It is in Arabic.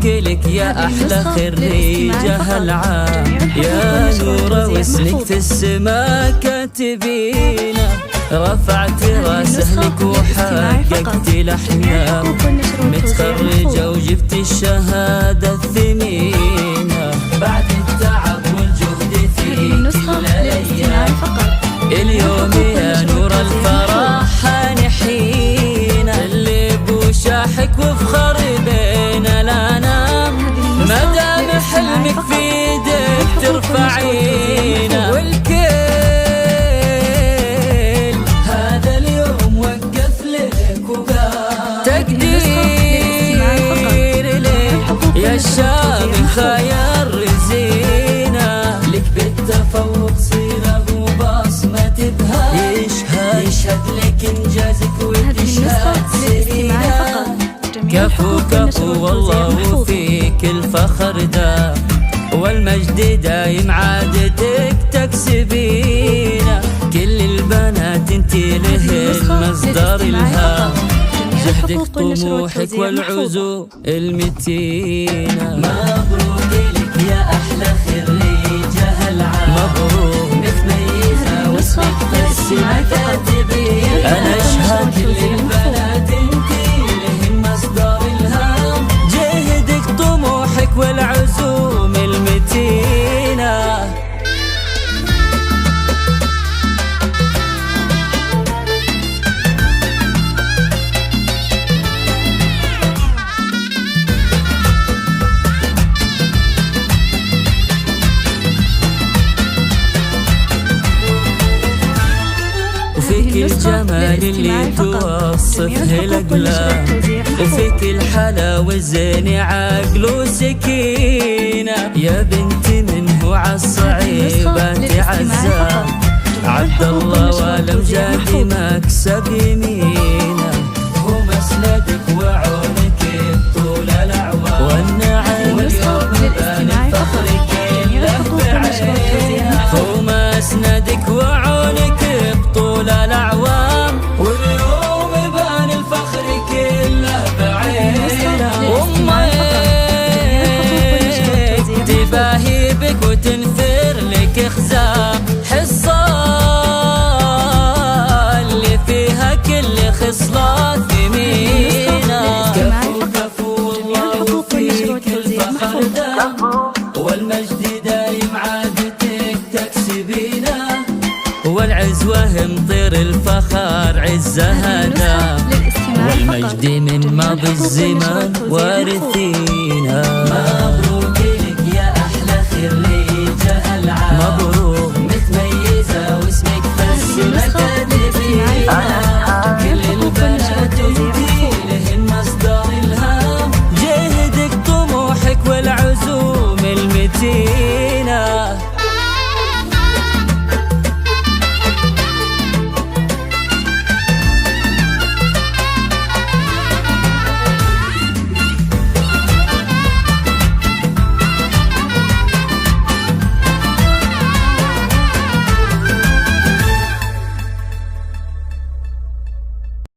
لك يا أحلى خريجة العام، يا نورة واسمك في السما كاتبينه، رفعت راسه لك وحققت الأحلام، متخرجة وجبت الشهادة الثمينة، بعد التعب والجهد فيك الأيام، اليوم يا نور الفرح نحينا، اللي بوشاحك وفخر بين الأنام، مدام حلمك في يدك ترفعينا، والكل هذا اليوم وقف لك وقال تقدير لك يا الشامخة يا الرزينة، لك بالتفوق سيرة وبصمة تبهى، يشهد لك انجازك وتشهد سنينة، كفو كفو والله وفيك الفخر دا، والمجد دايم عادتك تكسبينا، كل البنات انتي له المصدر الهام، جهدك طموحك والعزو المتينة، مبروك لك يا أحلى خريجة العام، مبروك متميزة واسمك في السما كاتبين، أنا أشهد للبنات انتي له المصدر الهام، جهدك طموحك والعزوم المتينة. وفيك الجمال اللي توصفه الأقلام، وفيك الحلا والزين عقل وسكينة، يا بنتي منه عالصعيبات عزام، عبد الله والأمجاد مكسب يمينه، هو مسندك وعونك طول الأعوام، والنعم واليوم بان الفخر كله بعينه، هو مسندك وعونك طول الأعوام، واليوم بان الفخر كله بعينه، أمك تباهي بك وتنثر لك خزام، حصة اللي فيها كل خصلة ثمينة، كفو كفو والله وفيك الفخر دام، والمجد دايم عادتك تكسبينا، والعزوة مطير الفخر عزها دام، والمجد من ماضي الزمان وارثينا، مبروك لك يا أحلى خريجة العام، مبروك متميزة واسمك في السما كاتبين.